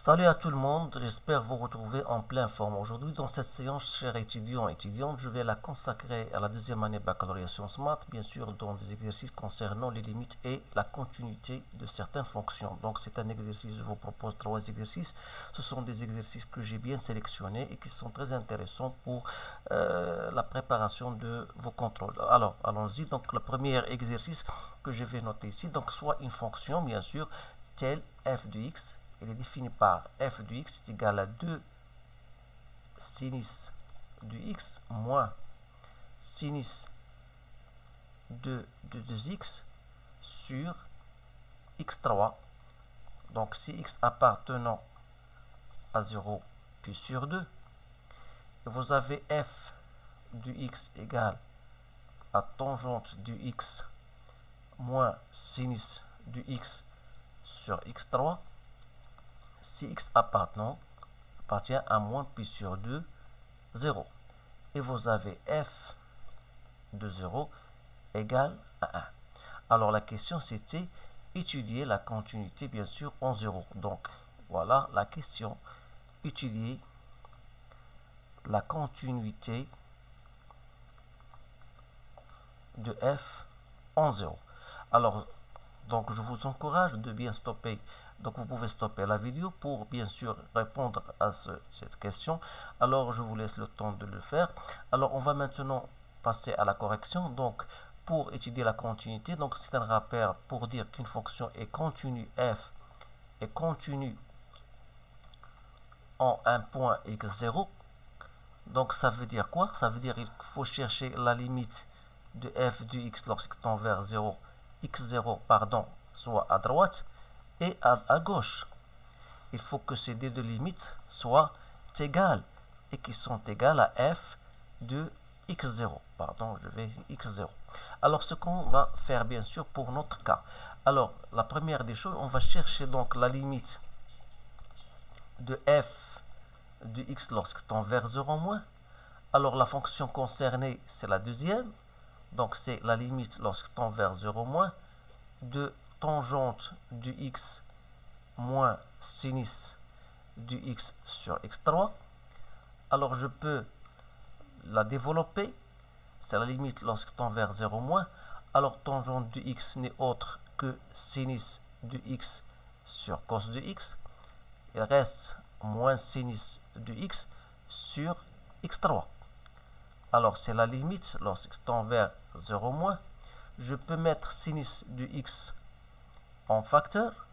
Salut à tout le monde, j'espère vous retrouver en pleine forme. Aujourd'hui, dans cette séance, chers étudiants et étudiantes, je vais la consacrer à la deuxième année baccalauréat sciences maths, bien sûr, dans des exercices concernant les limites et la continuité de certaines fonctions. Donc, c'est un exercice, je vous propose 3 exercices. Ce sont des exercices que j'ai bien sélectionnés et qui sont très intéressants pour la préparation de vos contrôles. Alors, allons-y. Donc, le premier exercice que je vais noter ici, donc, soit une fonction, bien sûr, telle f de x. Il est défini par f de x est égal à 2 sinus de x moins sinus de 2x sur x3. Donc si x appartenant à 0 puis sur 2, et vous avez f de x égale à tangente de x moins sinus de x sur x3. Si x appartient à moins pi sur 2, 0. Et vous avez f de 0 égale à 1. Alors la question c'était étudier la continuité bien sûr en 0. Donc voilà la question. Étudier la continuité de f en 0. Alors donc je vous encourage de bien stopper. Donc vous pouvez stopper la vidéo pour bien sûr répondre à cette question. Alors je vous laisse le temps de le faire. Alors on va maintenant passer à la correction. Donc pour étudier la continuité, donc c'est un rappel pour dire qu'une fonction est continue f est continue en un point x0. Donc ça veut dire quoi? Ça veut dire qu'il faut chercher la limite de f de x lorsqu'il tend vers 0, x0 pardon, soit à droite et à gauche. Il faut que ces deux limites soient égales et qui sont égales à f de x0. Pardon, je vais x0. Alors, ce qu'on va faire, bien sûr, pour notre cas. Alors, la première des choses, on va chercher donc la limite de f de x lorsque tend vers 0 moins. Alors, la fonction concernée, c'est la deuxième. Donc, c'est la limite lorsque tend vers 0 moins de tangente de x moins sinus de x sur x3. Alors je peux la développer. C'est la limite lorsque tend vers 0 moins. Alors tangente de x n'est autre que sinus de x sur cos de x. Il reste moins sinus de x sur x3. Alors c'est la limite lorsque tend vers 0 moins. Je peux mettre sinus de x en facteur.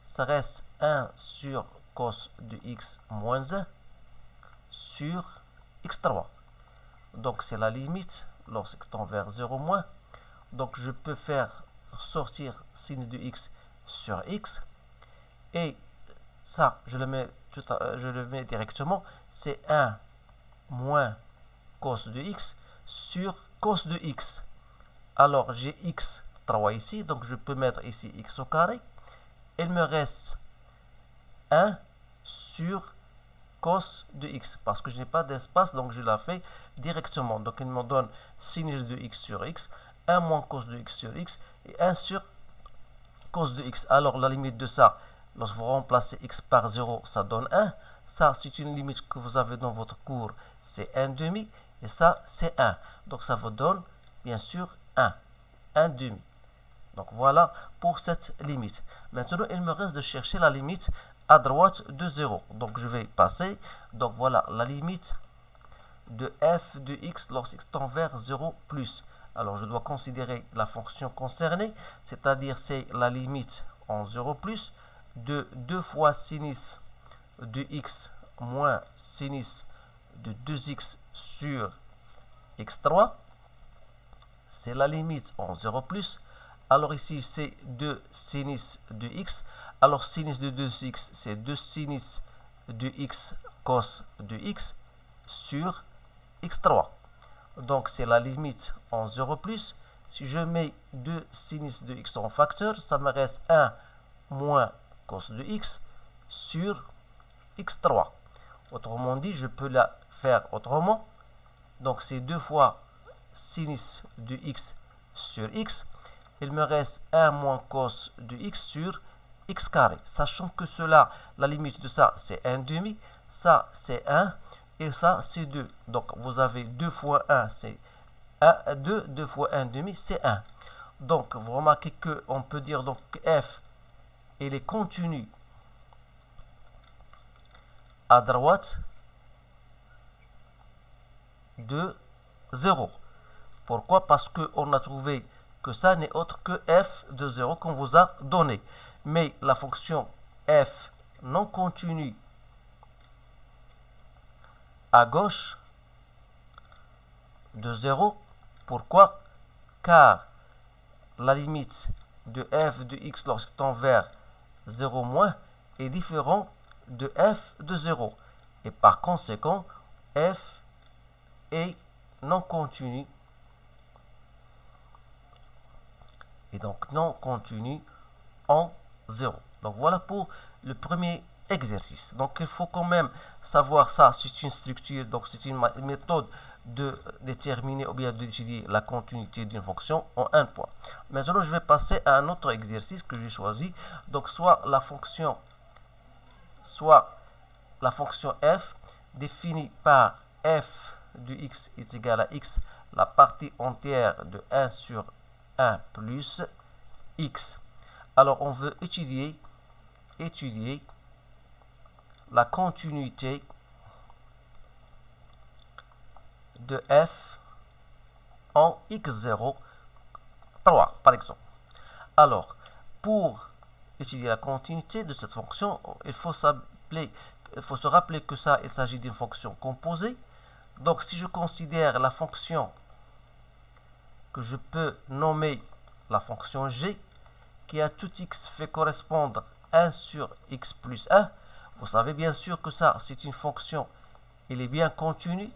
Ça reste 1 sur cos de x moins 1 sur x3. Donc c'est la limite lorsque tend vers 0 moins. Donc je peux faire sortir sinus de x sur x. Et ça, je le mets directement. C'est 1 moins cos de x sur cos de x. Alors j'ai x3 ici. Donc je peux mettre ici x au carré. Il me reste 1 sur cos de x, parce que je n'ai pas d'espace, donc je la fais directement. Donc il me donne sinus de x sur x, 1 moins cos de x sur x, et 1 sur cos de x. Alors la limite de ça, lorsque vous remplacez x par 0, ça donne 1. Ça, c'est une limite que vous avez dans votre cours, c'est 1 demi, et ça, c'est 1. Donc ça vous donne, bien sûr, 1 demi. Donc voilà pour cette limite. Maintenant, il me reste de chercher la limite à droite de 0. Donc je vais passer. Donc voilà la limite de f de x lorsqu'il tend vers 0 plus. Alors je dois considérer la fonction concernée, c'est-à-dire c'est la limite en 0 plus de 2 fois sinus de x moins sinus de 2x sur x3. C'est la limite en 0 plus. Alors ici, c'est 2 sinus de x. Alors sinus de 2x, c'est 2 sinus de x cos de x sur x3. Donc c'est la limite en 0 plus. Si je mets 2 sinus de x en facteur, ça me reste 1 moins cos de x sur x3. Autrement dit, je peux la faire autrement. Donc c'est 2 fois sinus de x sur x. Il me reste 1 moins cos de x sur x carré, sachant que cela, la limite de ça, c'est 1 demi, ça, c'est 1, et ça, c'est 2. Donc, vous avez 2 fois 1, c'est 1, 2, 2 fois 1 demi, c'est 1. Donc, vous remarquez qu'on peut dire donc que f, il est continu à droite de 0. Pourquoi? Parce qu'on a trouvé que ça n'est autre que f de 0 qu'on vous a donné. Mais la fonction f non continue à gauche de 0, pourquoi? Car la limite de f de x lorsqu'il tend vers 0 moins est différent de f de 0. Et par conséquent, f est non continu et donc non continu en 0. Donc voilà pour le premier exercice. Donc il faut quand même savoir ça, c'est une structure, donc c'est une méthode de déterminer ou bien d'étudier la continuité d'une fonction en un point. Maintenant, je vais passer à un autre exercice que j'ai choisi. Donc soit la fonction f définie par f de x est égal à x, la partie entière de 1 sur 1 plus x. Alors, on veut étudier la continuité de f en x0, 3 par exemple. Alors, pour étudier la continuité de cette fonction, il faut se rappeler que ça, il s'agit d'une fonction composée. Donc, si je considère la fonction que je peux nommer la fonction g, qui à tout x fait correspondre 1 sur x plus 1, vous savez bien sûr que ça, c'est une fonction, elle est bien continue.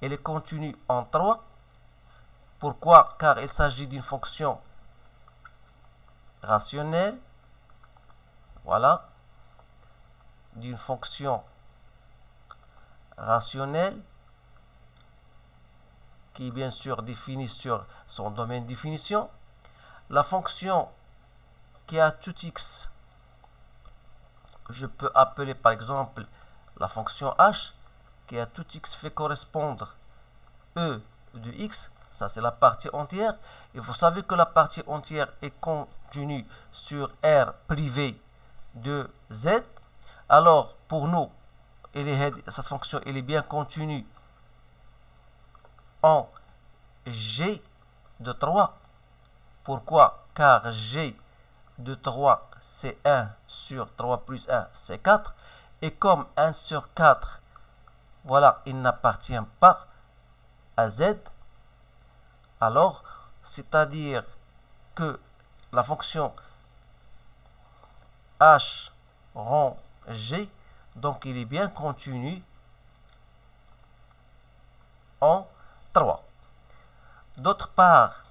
Elle est continue en 3. Pourquoi? Car il s'agit d'une fonction rationnelle. Voilà. D'une fonction rationnelle qui est bien sûr définie sur son domaine de définition. La fonction qui a tout x, je peux appeler par exemple la fonction h, qui a tout x fait correspondre e de x, ça c'est la partie entière, et vous savez que la partie entière est continue sur R privé de z. Alors pour nous, cette fonction elle est bien continue en g de 3. Pourquoi? Car g de 3 c'est 1 sur 3 plus 1 c'est 4, et comme 1 sur 4, voilà, il n'appartient pas à z, alors c'est-à-dire que la fonction h rend g, donc il est bien continu en 3. D'autre part,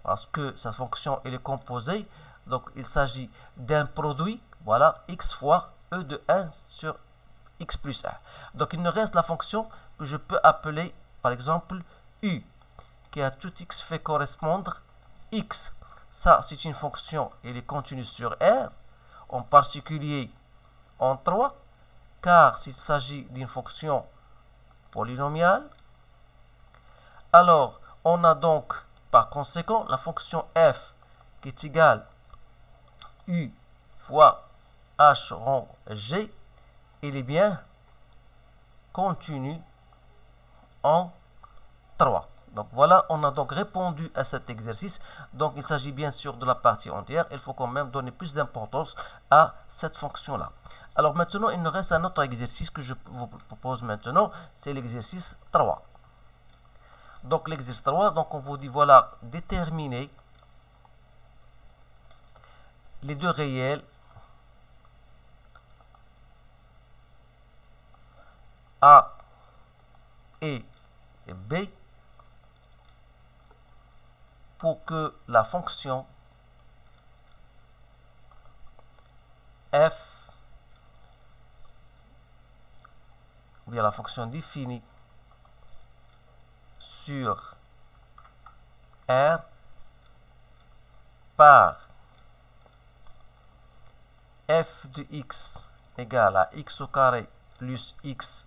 parce que sa fonction elle est composée, donc il s'agit d'un produit, voilà, x fois e de 1 sur x plus 1. Donc il nous reste la fonction que je peux appeler par exemple u, qui à tout x fait correspondre x. Ça c'est une fonction, elle est continue sur R, en particulier en 3, car s'il s'agit d'une fonction polynomiale. Alors on a donc par conséquent la fonction f qui est égale u fois h rond g, il est bien continu en 3. Donc voilà, on a donc répondu à cet exercice. Donc il s'agit bien sûr de la partie entière. Il faut quand même donner plus d'importance à cette fonction-là. Alors maintenant, il nous reste un autre exercice que je vous propose maintenant. C'est l'exercice 3. Donc l'exercice 3, donc on vous dit voilà, déterminer les deux réels A et B pour que la fonction f, ou bien la fonction définie sur R par f de x égale à x au carré plus x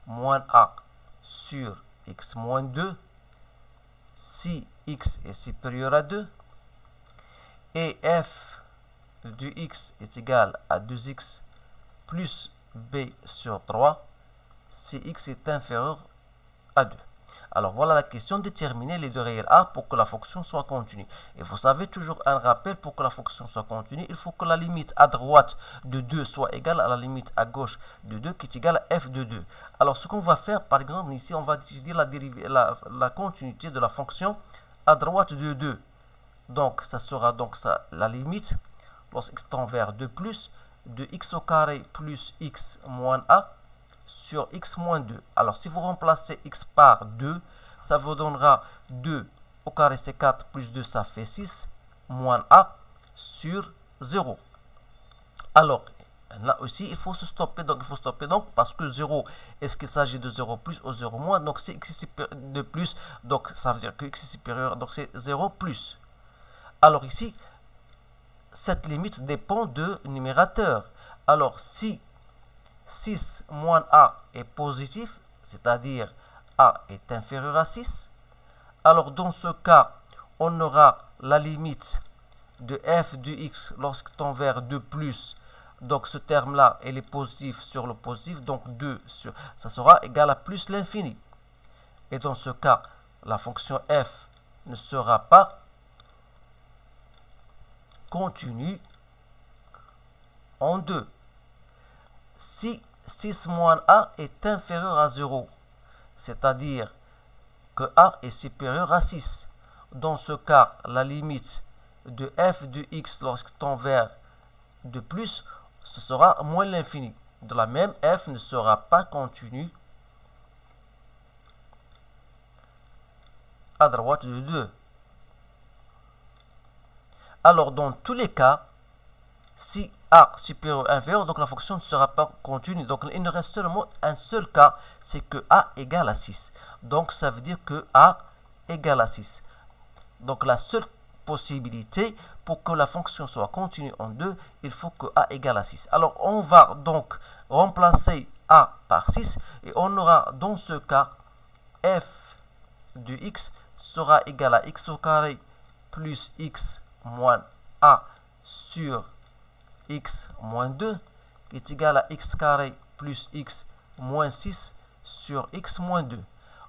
moins a sur x moins 2, si x est supérieur à 2, et f de x est égal à 2x plus b sur 3, si x est inférieur à 2. Alors voilà la question, déterminer les deux réels a pour que la fonction soit continue. Et vous savez, toujours un rappel, pour que la fonction soit continue, il faut que la limite à droite de 2 soit égale à la limite à gauche de 2 qui est égale à f de 2. Alors ce qu'on va faire, par exemple, ici, on va étudier la continuité de la fonction à droite de 2. Donc ça sera donc ça, la limite, lorsque x tend vers 2 plus, de x au carré plus x moins a sur x moins 2. Alors, si vous remplacez x par 2, ça vous donnera 2 au carré, c'est 4, plus 2, ça fait 6, moins a sur 0. Alors, là aussi, il faut se stopper. Donc, il faut stopper donc parce que 0, est-ce qu'il s'agit de 0 plus ou 0 moins? Donc, c'est x de plus, donc ça veut dire que x est supérieur, donc c'est 0 plus. Alors ici, cette limite dépend du numérateur. Alors, si 6 moins a est positif, c'est-à-dire a est inférieur à 6, alors dans ce cas, on aura la limite de f de x lorsque tend vers 2 plus. Donc ce terme-là, elle est positif sur le positif, donc 2 sur, ça sera égal à plus l'infini. Et dans ce cas, la fonction f ne sera pas continue en 2. Si 6 moins a est inférieur à 0, c'est-à-dire que a est supérieur à 6, dans ce cas, la limite de f de x lorsque tend vers 2 plus, ce sera moins l'infini. De la même, f ne sera pas continue à droite de 2. Alors, dans tous les cas, si a supérieur ou inférieur, donc la fonction ne sera pas continue. Donc il ne reste seulement un seul cas, c'est que a égale à 6. Donc ça veut dire que a égale à 6. Donc la seule possibilité pour que la fonction soit continue en 2, il faut que a égale à 6. Alors on va donc remplacer a par 6 et on aura dans ce cas f de x sera égal à x au carré plus x moins a sur x moins 2 qui est égal à x carré plus x moins 6 sur x moins 2.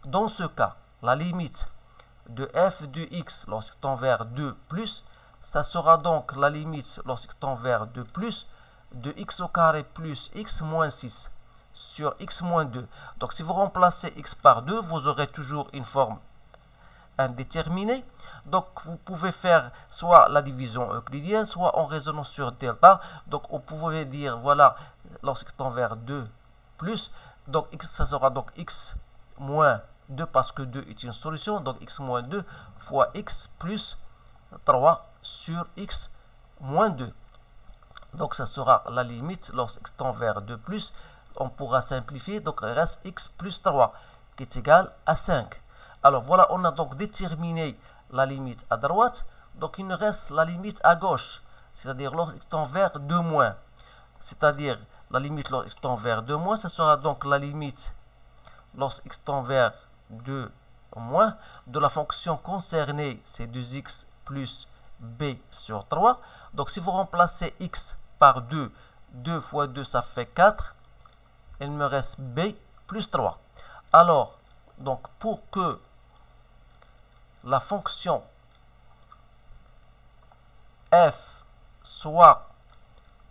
Dans ce cas, la limite de f de x lorsque tend vers 2 plus, ça sera donc la limite lorsque tend vers 2 plus de x au carré plus x moins 6 sur x moins 2. Donc si vous remplacez x par 2, vous aurez toujours une forme indéterminée. Donc vous pouvez faire soit la division euclidienne, soit en raisonnant sur delta. Donc vous pouvez dire, voilà, lorsque tend vers 2 plus, donc x, ça sera donc x moins 2 parce que 2 est une solution. Donc x moins 2 fois x plus 3 sur x moins 2. Donc ça sera la limite lorsque tend vers 2 plus. On pourra simplifier, donc il reste x plus 3 qui est égal à 5. Alors voilà, on a donc déterminé la limite à droite, donc il nous reste la limite à gauche, c'est-à-dire lorsqu'il tend vers 2 moins. C'est-à-dire la limite lorsqu'il tend vers 2 moins, ce sera donc la limite lorsqu'il tend vers 2 moins de la fonction concernée, c'est 2x plus b sur 3. Donc si vous remplacez x par 2, 2 fois 2 ça fait 4, il me reste b plus 3. Alors, donc pour que la fonction f soit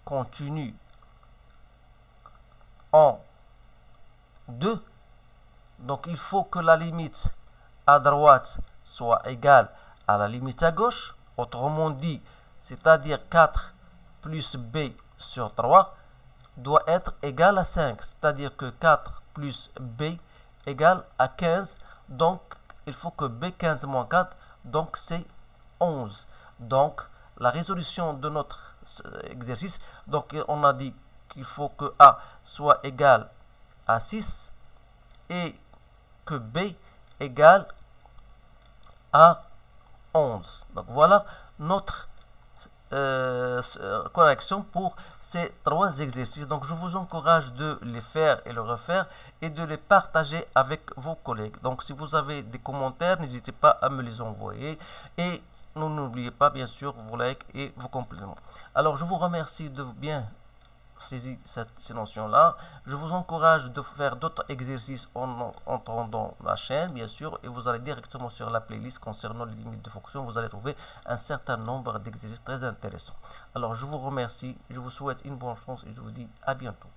continue en 2, donc il faut que la limite à droite soit égale à la limite à gauche. Autrement dit, c'est-à-dire 4 plus b sur 3 doit être égal à 5. C'est-à-dire que 4 plus b égale à 15. Donc, il faut que b15 moins 4, donc c'est 11. Donc, la résolution de notre exercice, donc on a dit qu'il faut que a soit égal à 6 et que b égale à 11. Donc voilà notre corrections pour ces 3 exercices. Donc je vous encourage de les faire et le refaire et de les partager avec vos collègues. Donc si vous avez des commentaires, n'hésitez pas à me les envoyer et n'oubliez pas bien sûr vos likes et vos compliments. Alors je vous remercie de bien saisir ces notions-là. Je vous encourage de faire d'autres exercices en entrant dans la chaîne, bien sûr, et vous allez directement sur la playlist concernant les limites de fonction. Vous allez trouver un certain nombre d'exercices très intéressants. Alors je vous remercie, je vous souhaite une bonne chance et je vous dis à bientôt.